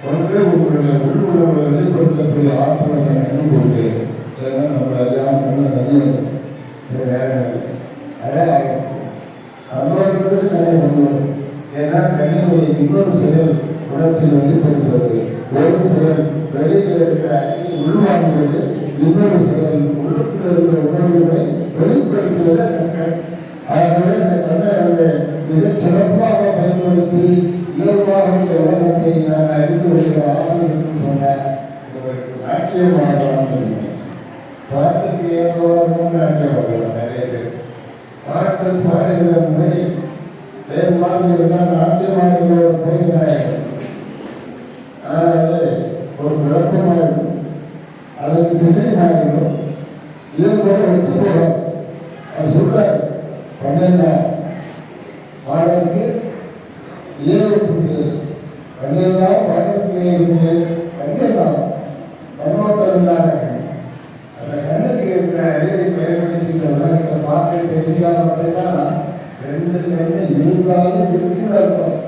ஒன்று உங்களுடைய உள்ளுணர்வுகளை வெளிப்படுத்தக்கூடிய ஆற்றல் கண்ணு போட்டு இல்லைன்னா நம்ம அறியாமல் கண்ணு தண்ணி நேரம் அதான் சந்தோஷத்துக்கு நிறைய சந்தோஷம். ஏன்னா கண்ணினுடைய இன்னொரு செயல் உணர்ச்சியை வெளிப்படுத்துவது, ஒரு செயல் வெளியில் இருக்கிற அறிவை உள்வாங்குவது, இன்னொரு செயல் உள்ளுக்குள் இருக்கிற உணர்வுகளை வெளிப்படுத்துவது கண்கள். ஆகவே இந்த கண்ணை அதை மிகச் சிறப்பாக பயன்படுத்தி இயல்பாக இந்த உலகத்தை நாம் அறிந்து வருகிற ஆர்வம் சொன்னால் நாட்டியமாகலாம். பாட்டுக்கு ஏற்பவர்கள் நாட்டியமாகலாம். நிறைய பேர் பாட்டு பாடுகிற முறை வேறு மாதிரி இருந்தால் நாட்டியமாடுகிற ஒரு முறை நாயகம். ஆகவே ஒரு குழப்பமாயிடும், அதற்கு திசை மாறிடும், இயல்போடு ஒத்து போகும். அது சொல்றார் பன்னெண்டா பாடலுக்கு ஏற்பட்டு பன்னெண்டாம் பாடலுக்கு ஏற்பட்டு பன்னெண்டாம் கண்ணோட்டம் தான். அந்த கண்ணுக்கு இருக்கிற அறிவை பயன்படுத்தி இந்த உலகத்தை பார்க்க தெரிஞ்சால் மட்டும்தான் 2 கண்ணு இருந்தாலும் இருக்குன்னு அர்த்தம்.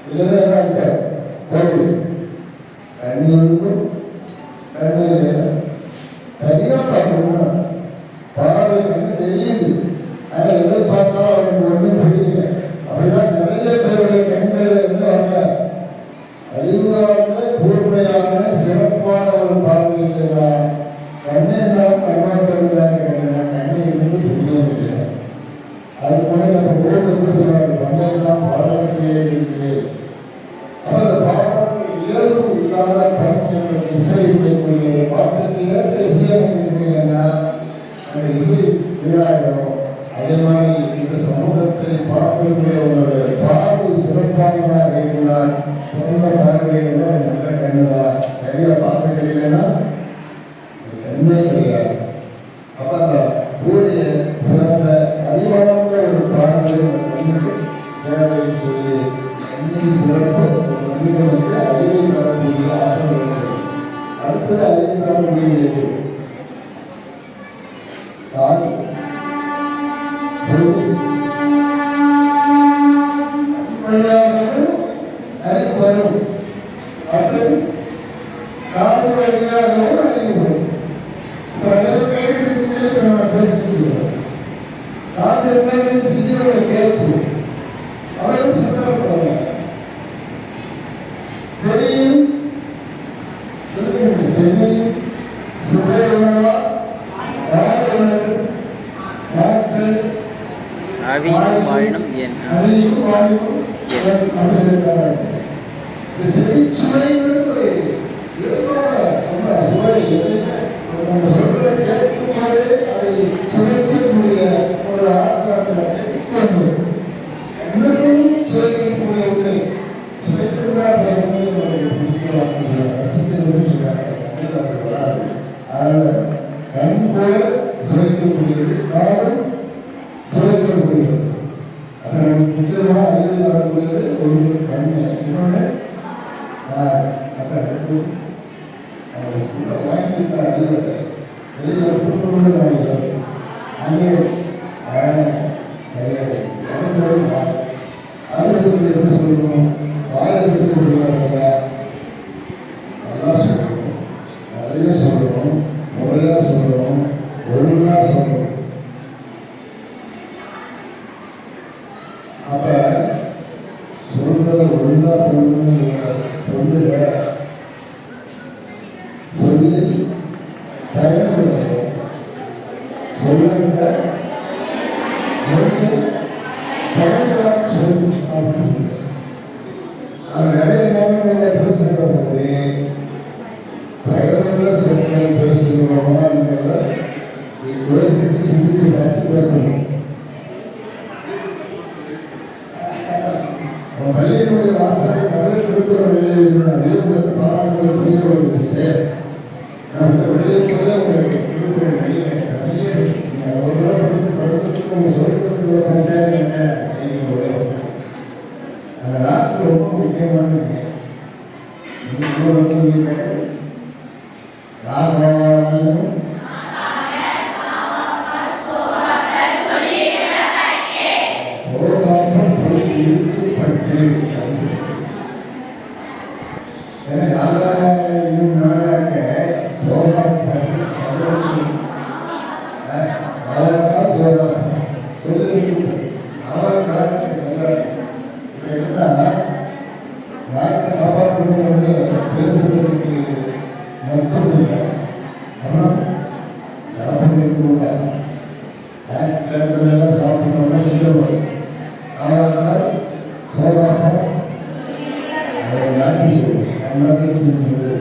இல்லைன்னா என்ன அர்த்தம்? பொருள் கண் இருந்தும் கண்ணு இல்லை. சரியா பார்க்கணும். பார்வை கண்ணு தெரியுது, ஆனால் எதை பார்த்தாலும் ஒன்றே கிடையாது. அப்ப அந்த பூரிய சிறந்த அறிவார்ந்த ஒரு பார்வை கண்ணுக்கு தேவைன்னு சொல்லி கண்ணின் சிறப்பு ஒரு மனிதனுக்கு அறிவை தரக்கூடிய ஆற்றல் உள்ளது. அடுத்தது அறிவை தரக்கூடியது கால் வழியாகவும் அறிவு வரும். அடுத்தது காது வழியாகவும் அறிவு வரும். இப்போ அனைவரும் கேட்டுட்டு நம்ம பேசிக்கிறோம். காது இருந்தாலும் விதியோட கேட்போம். அவரும் சொன்னாங்க செடியும் செடி சுவையுணவா நாட்கள் அவியும் வாழினும் என் அதையும் வாழினும் செடி சுவைங்கிறது ரொம்ப சுவை. நம்ம சொல்றதை கேட்கும் போதே அதை சுவைக்கக்கூடிய ஒரு ஆற்றல் இன்னும் சுவைக்கக்கூடிய உண்மை சுவைத்திருந்தால் ரசிக்கிறது சொல்றாங்க வராது. அதனால கண் போல சுவைக்கக்கூடியது, காலம் சுவைக்கக்கூடியது. அப்ப நமக்கு முக்கியமாக அறிவு தரக்கூடியது ஒன்று கண்ணு, இன்னொன்று அப்ப அடுத்து அவங்களுக்குள்ள வாங்கிட்ட அறிவை வெளியில் புதுப்பொருள் வாங்கிட்டார். அங்கே அறிவு எப்படி சொல்லணும், வாயை பற்றி கொடுக்குறாங்க, நல்லா சொல்லணும், நிறைய சொல்லணும், முறையா சொல்லணும், ஒழுங்கா சொல்லணும். அப்ப சொல்றத ஒழுங்கா சொல்லணும். சொல்லுங்க, சொல்லி பயன்படுத்த சொல்லுங்க, சொல்லி பயன்படாத சொல்லு அப்படின்னு. அவன் நிறைய நேரங்களில் பேசுகிற போது பயனுள்ள சொற்களை பேசுகிறோமா யோசித்து சிந்திச்சு பார்த்து பேசணும். பள்ளியினுடைய வாசலை நிறைய திருக்குறள் வெளியே பாராட்டுதற்குரிய ஒரு விஷயம். நம்ம வெளியே போய் உங்களுக்கு திருக்குறள் நிறைய படுத்துக்கு உங்க சொல்லிக்கொண்டுள்ள பஞ்சாயத்து என்ன செய்ய அந்த நாட்டு ரொம்ப முக்கியமானது. கூட வந்து யாரும் பேசுறதுக்கு மட்டும் இல்லை. ஆனால் சாப்பிடுறதுலாம் சாப்பிடணும்னா சின்னவர்கள் ஆனால் சோகாப்பம் அதை நாட்டி கண்ணாடி தூங்குது.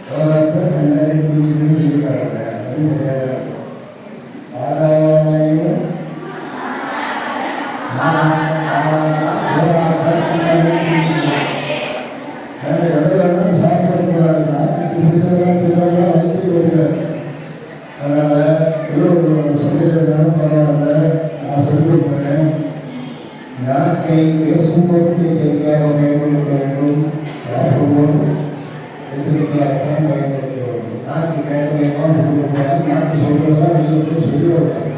சோகாப்பம் கண்ணாடி தூங்குன்னு சொல்லிட்டாங்க. அது சரியாக இருக்கும். ஆதாயம் எவ்வளோ சாப்பிடக்கூடாது. நாட்டுக்கு பிடிச்சதெல்லாம் பிள்ளைலாம் வைத்து வருகிறார். அதனால் எவ்வளோ சொல்லிடுறேன் பரவாயில்ல, நான் சொல்லிக் போகிறேன். நாக்கை பேசும்போது சரியாக பயன்படுத்த வேண்டும். சாப்பிடும்போது எதிர்க்கையாகத்தான் பயன்படுத்த வேண்டும். நாக்கு கேட்டதையெல்லாம் கொடுக்கக்கூடாது. நாக்கு சொல்றதெல்லாம் வெளியே சொல்லி வருவாங்க.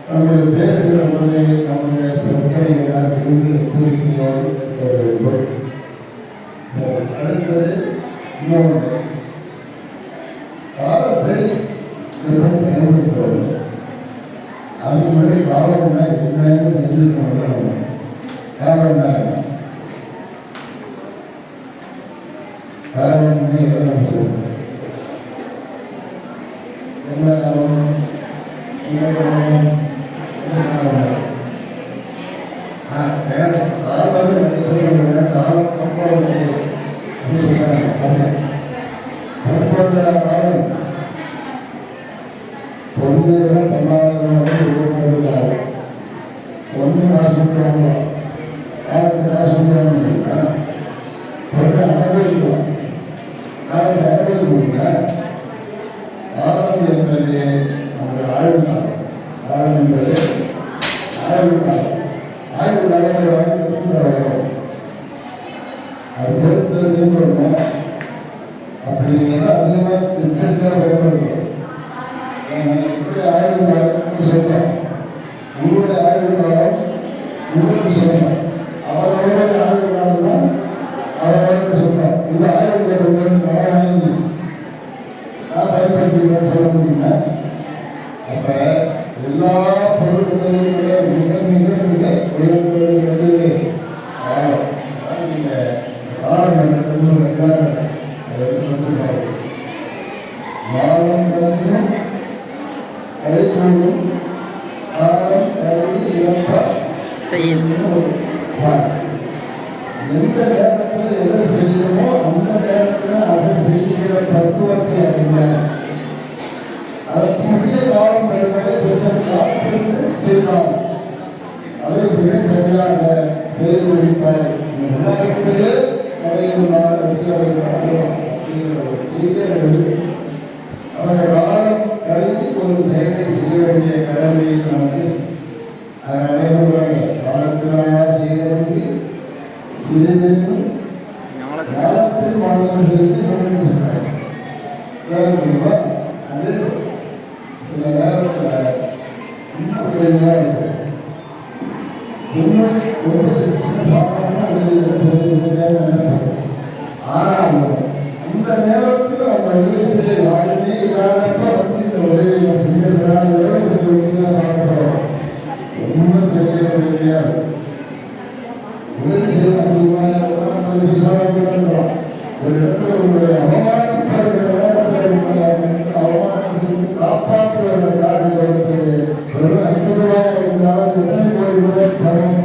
நம்முடைய பேசுகிற போது நம்முடைய சொற்களை இருந்து எச்சரிக்கையோடு சொல்ல வேண்டும். அடுத்தது இன்னொன்று காலத்தை பயன்படுத்த வேண்டும். அதுக்கு முன்னாடி காலம்னா என்னன்னு தெரிஞ்சுக்கணும். காலம்னா காலம்னு எதை சொல்லணும்? என்ன காலம்? பொன்னிடம் பொருளாதாரம் உயர்ந்ததுக்காக ஒன்று நான் சொல்லுவாங்க, காலத்தை நான் சொல்லுவாங்க. பொண்ணு அடவே இருக்கலாம், காலத்தை அடவே இருக்கலாம். நாளிலே நம்முடைய ஆய்வு நாள். ஆய்வு என்பது ஆய்வு நாள். ஆய்வு நாளில் வரும் அது பொறுத்து திரும்பணும். அப்படிங்கிறத அதிகமாக எச்சரிக்கையாக பயன்படுத்தணும். இப்படி ஆய்வு நாள் சொல்றோம். உங்களுடைய ஆய்வு காலம் உங்களுக்கு சொல்லணும். அவரவருடைய ஆய்வு காலம் தான் அவரவருக்கு சொல்லணும். இந்த ஆய்வு காலம் நான் வாங்கி நான் பயன்படுத்திக்கிறேன்னு சொல்ல முடியுமா? அப்ப எல்லா பொருட்களையும் விட மிக மிக மிக உயர்ந்தது வந்து காலம். நீங்க காலம் காலம் கருதியும் கரைப்போதும் காலம் கருதி இழப்பார் செய்யணும். எந்த நேரத்தில் எதை செய்யணுமோ அந்த நேரத்தில் அதை செய்கிற பக்குவத்தை அடைங்க. அதற்குரிய காலம் என்பதை கொஞ்சம் காத்திருந்து செய்யலாம். அதை மிக சரியாக செய்து முடித்தார். உலகத்தையே அடையும் நாள் செய்கிறது. அந்த காலம் கருதி ஒரு செயலை செய்ய வேண்டிய கடமையை நமக்கு அனைவரும் காலத்தினால் செய்த வேண்டி சிறிதென்றும் காலத்தில் மாதங்களுக்கு நன்மை சொன்னார். அது சில நேரத்தில் இன்னும் உதவியாக இருக்கும். இன்னும் ரொம்ப சின்ன சாதாரண உதவியாக நினைப்பாங்க. ஆனாலும் அந்த நேரத்தில் அந்த உதவி செய்ய யாருமே இல்லாதப்ப வந்து இந்த உதவியை செஞ்சதுனால கொஞ்சம் உதவியாக பார்க்கப்படும். ரொம்ப பெரிய உதவியாக உதவி செய்ய அதிகமாக விசாரப்படலாம். ஒரு இடத்துல உங்களுடைய அவமானப்படுகிற நேரத்தில் உங்களை அவமானத்திலிருந்து காப்பாற்றுவதற்காக வெறும் 5 ரூபாய் இருந்தாலும் எத்தனை கோடி ரூபாய் சமம்.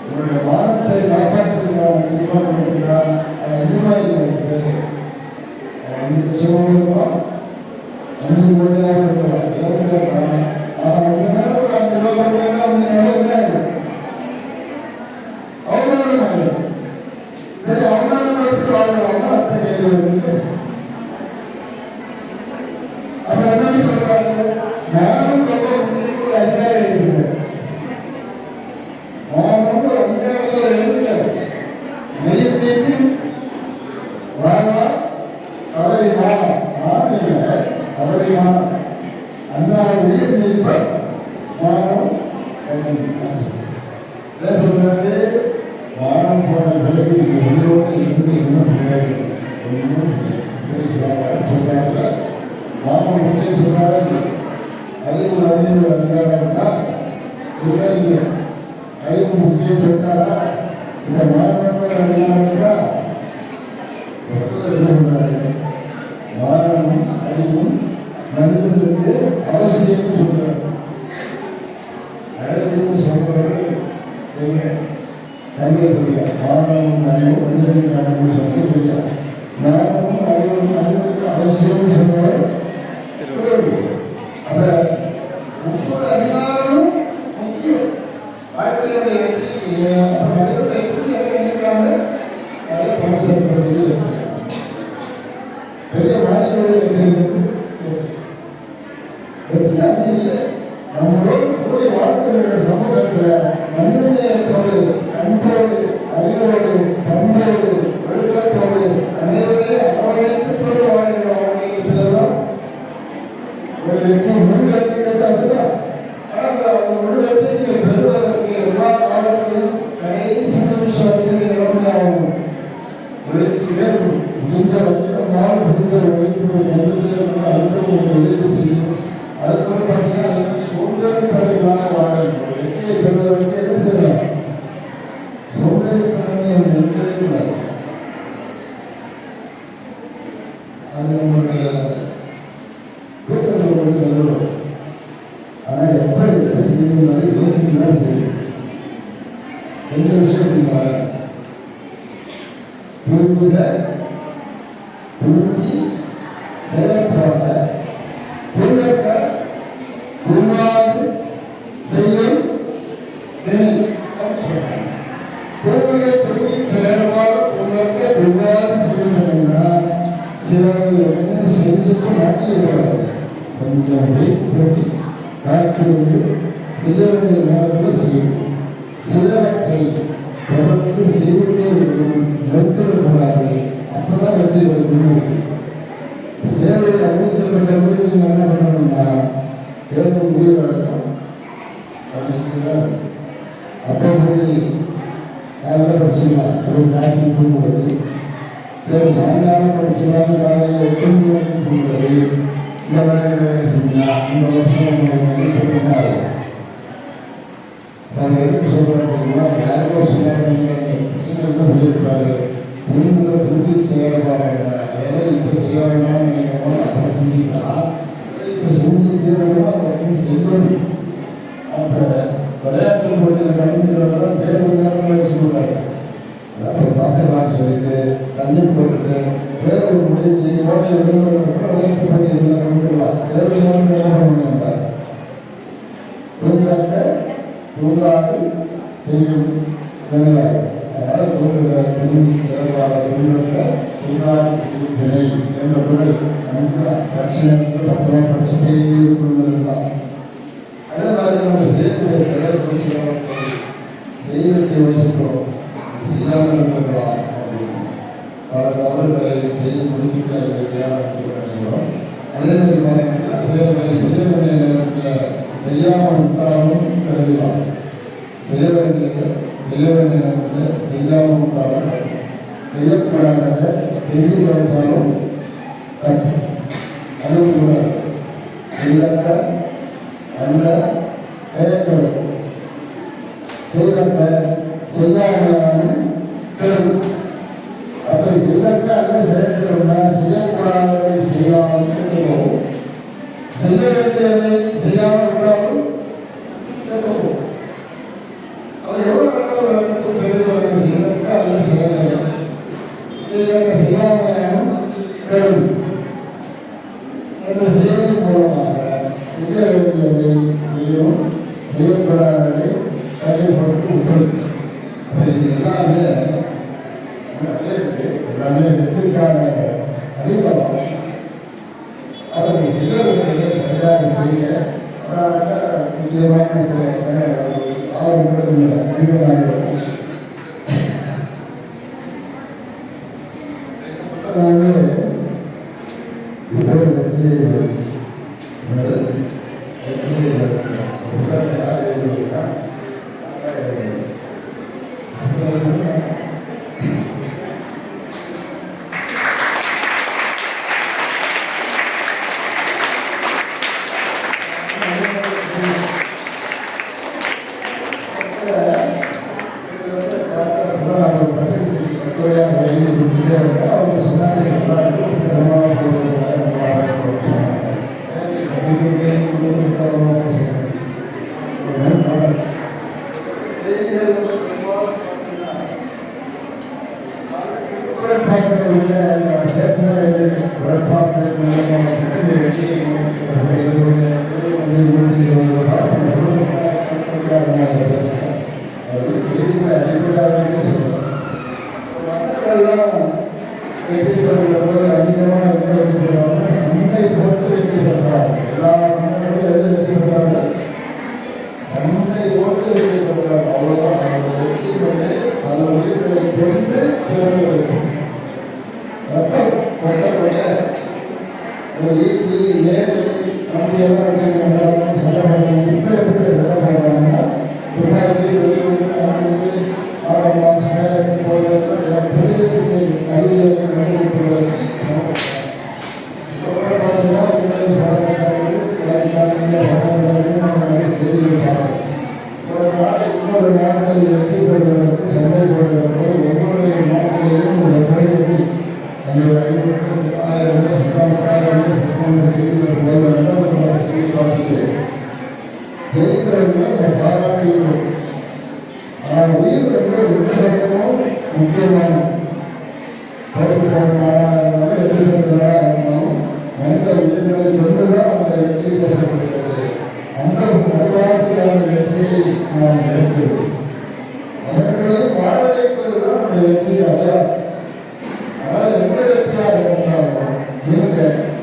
உங்களுடைய மானத்தை காப்பாற்றுகிறார் 5 ரூபாய் கொடுக்கிறார். அது 5 ரூபாய்க்கு இருக்கிறது. 5 லட்சமாக இருக்கலாம், 5 கோடியாக இருக்கலாம். ஏன்னு கேட்டால் அந்த நேரத்தில் 5 ரூபாய் கொடுக்கணும். அவங்க நேரம் அவமானமாயிடும். சரி, அவமானப்பட்டு வாழ்வாங்க. அத்தை கேள்வி அப்ப என்ன சொல்றாங்க? நானும் ரொம்ப அதிகாரம் இருக்கு. நானும் அதிகாரம் இருக்கு. நெய்யத்தையும் வாழா அவரை மாநில அவரை அண்ணா உயிர் நிற்பர் மானம் சொல்றது. மானம் போன பிறகு உயிரோடு இருந்து இன்னும் சொல்றாங்க. மானம் முக்கியம் சொல்றாங்க. அறிவு அறிவு அதிகாரம் இருக்கா? இல்லைங்க. அறிவு முக்கியம் சொல்றாரா? இந்த மானம் அதிகாரம் இருக்கா? என்ன சொல்றாரு? மானமும் அறிவும் மனிதனுக்கு அவசியம் சொல்றாரு. அறிவுன்னு சொல்றது தங்கை புரியா. மானமும் அறிவும் மனிதனுக்கு அறிவு சொல்லி புரியா. ஞானமும் அறிவும் மனிதனுக்கு அவசியம் சொல்றாரு. அப்ப ஒவ்வொரு அதிகாரமும் முக்கியம். வாழ்க்கையுடைய வெற்றி வெற்றி எதை நினைக்கிறாங்க? நிறைய பணம் சேர்க்கிறது. பெரிய வாழ்க்கையுடைய வெற்றி என்பது வெற்றி அது இல்லை. நம்மளோடு கூடிய வாழ்க்கையுடைய சமூகத்தில் மனிதநேயத்தோடு, அன்போடு, அறிவோடு, பண்போடு, ஒழுக்கத்தோடு அனைவரையும் அரவணைத்துக் கொண்டு வாழ்கிற வாழ்க்கைக்கு பேர்தான் ஒரு வெற்றி. முழு வெற்றிங்கிறது அப்படிதான். ஆனால் அந்த முழு வெற்றியை நீங்கள் பெறுவதற்கு எல்லா காலத்திலும் கடைசி நிமிஷம் வரைக்கும் இளமையாகும் முயற்சியே முடிஞ்ச வரைக்கும் நாள் முடிஞ்ச உழைப்பு நெருங்க அடுத்த ஒரு உதவி செய்யும். அதுக்கப்புறம் பார்த்தீங்கன்னா அதுக்கு சோம்பேறித்தனமாக வாழணும். வெற்றியை பெறுவதற்கு என்ன செய்யலாம்? சோம்பேறித்தனமே இருக்கவே கூடாது. அது நம்மளுடைய தூக்கத்தில் கொண்டு தள்ளிடும். ஆனால் எப்போ எதை செய்யணும் அதை யோசித்து தான் செய்யணும். 2 விஷயம் விரும்புக, விரும்பி செயல்பட, விரும்பக்க, விரும்பாது செய்யும் விரும்புக, விரும்பி செயல்பாடு விரும்பக்க, விரும்பாது செய்யும். சிலர் உடனே செஞ்சுட்டு மாற்றி இருக்கிறார்கள். கொஞ்சம் வெயிட் பண்ணி காத்திருந்து செய்ய வேண்டிய நேரத்தில் செய்யும். சிலவற்றை தொடர்ந்து செய்துட்டே இருக்கணும், நிறுத்திடக்கூடாது. அப்பதான் வெற்றி கிடைக்கணும். தேவையை அறிவிக்கப்பட்ட போது நீங்கள் என்ன பண்ணணும்னா தேர்வு முடிவு நடக்கும். அப்போ போய் காலையில் படிச்சுக்கலாம், ஒரு நாட்டில் தூங்குறது, சரி சாயங்காலம் படிச்சுக்கலாம், காலையில் 8 மணி தூங்குறது. இந்த மாதிரி செஞ்சால் இந்த வருஷம் மதிப்பெண் ஆகும். நான் எதுக்கு சொல்கிறேன் தெரியுமா? யாருக்கோ சொன்னாங்க, நீங்கள் சொல்லியிருப்பாரு, பொண்ணுங்களை புரிஞ்சு செய்யப்பாருங்க, எதை இப்போ செய்ய வேண்டாம்னு நினைக்கிறோம், அப்புறம் செஞ்சுக்கலாம். இப்போ செஞ்சு தீரணுமோ அதை வந்து செய்யணும். அப்புறம் விளையாட்டு போட்டியில் கலந்துக்கிறதெல்லாம் தேர்வு நேரத்தில் வச்சுருக்காரு. அதாவது பார்த்துக்கலாம்னு சொல்லிட்டு தண்ணீர் போட்டுட்டு தேர்வு முடிஞ்சு கோடை விடுமுறை விளையாட்டு போட்டியில் கலந்துக்கலாம். தேர்வு நேரம் என்ன பண்ணுவாங்க? தூங்காக்க தூங்காது செய்யும் வினையாகும். அதனால் தூங்குக துணி தேர்வாக தூங்குக தூங்காது செய்யும் வினை என்ற குரல் நமக்கு லட்சியத்துக்கு பக்கம் படிச்சுட்டே இருக்கணுங்கிறது தான். அதே மாதிரி நம்ம செய்யக்கூடிய செயல்படி செய்யறதுக்கு யோசிக்கிறோம், செய்யாமல் இருக்கலாம் அப்படின்னு பல தவறுகளை செய்து முடிச்சுட்டு நினைக்கிறோம். அதே மாதிரி பார்த்தீங்கன்னா செய்ய வேண்டிய நேரத்தில் செய்யாமல் விட்டாலும் எழுதலாம். செய்ய வேண்டிய நேரத்தில் செய்யாமல் விட்டாலும் செய்யக்கூடாத செய்தி கிடைச்சாலும் அதுவும் கூட செய்யக்க அல்ல செய்யக்கூடும். செய்யக்க செய்யாமலும் பெரும். அப்படி செய்யக்க அல்ல செய்யக்கூடா செய்யக்கூடாததை செய்யாமல் போகும். செய்ய வேண்டியதை செய்யாமல் விட்டாலும் கேட்கவும். அவர் எவ்வளோ நேரத்தில் பெருமாள் செய்யக்க அல்ல செய்ய வேண்டும். செய்யாமலும் பெரும் என்ற செயலின் மூலமாக செய்ய வேண்டியதை செய்யும், செய்யக்கூடாததை தடைப்பட்டு விட்டோம். இது எல்லாமே வெற்றிக்கான அடித்தளம். அவர்கள் செய்ய வேண்டியதை சரியாக செய்ய முக்கியமான சில ஆர்வங்கள் அதிகமாக இருக்கும்.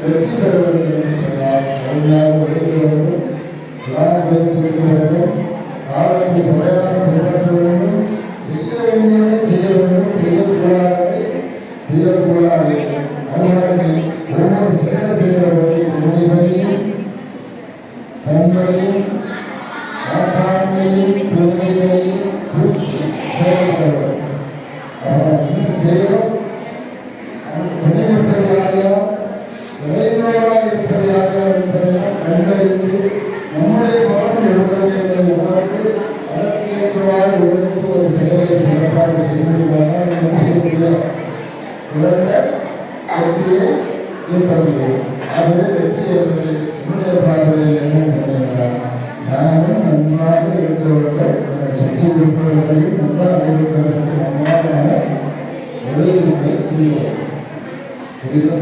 வெற்றி பெற வேண்டும் என்று சொன்னால் கடுமையாக உழைக்க வேண்டும், விடாமுயற்சிக்க வேண்டும், காலத்தை முறையாக பின்பற்ற வேண்டும், செய்ய வேண்டியதை செய்ய வேண்டும், செய்யக்கூடாததை செய்யக்கூடாது. அதனால ஒவ்வொரு செயலை செய்கிறவரை இணைவரையும் தன்மையும் ஆட்டாண்மையும் துணைகளையும் செயல்படுவர். ஆனால் என்ன செய்யணும்? துணைவிட்டது யாரா, இடையூறாக இருப்பது யாரா என்பதெல்லாம் கண்டறிந்து நம்முடைய மனம் எழுதவில்லை உணர்ந்து அதற்கு ஏற்றவாறு உழைத்து ஒரு செயலை சிறப்பாக செய்திருந்தால் என்ன செய்ய முடியும்? இழந்த வெற்றியை ஈட்ட முடியும். ஆகவே வெற்றி என்பது என்னுடைய பார்வையில் என்ன பண்ணீங்கன்னா, நானும் நன்றாக இருக்கிறவர்கள் சுற்றி இருப்பவர்களையும் நன்றாக இருப்பதற்கு நம்மளான உதவிகளை செய்வோம். புரியுதா?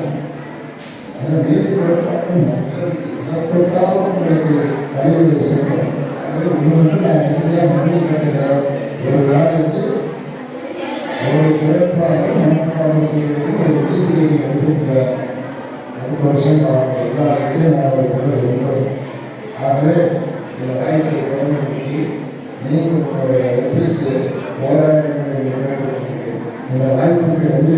ஆனால் நீதிபதி மக்கள் இதற்காக உங்களுக்கு அறிவுரை செய்யணும். ஆகவே உங்களுக்கு நான் இறுதியாக நன்றி கேட்கிறேன். ஒரு நாளைக்கு ஒரு வேட்பாளர் மனப்பாடம் செய்வது ஒரு நீதியை எடுத்திருக்கிறார். அடுத்த வருஷம் அவங்க எல்லாருக்கிட்டையும் நான் ஒரு குரல் வேண்டும். ஆகவே இந்த வாய்ப்பை பயன்படுத்தி நீங்கள் உங்களுடைய வெற்றிக்கு போராட வேண்டும். இந்த வாய்ப்புக்கு நன்றி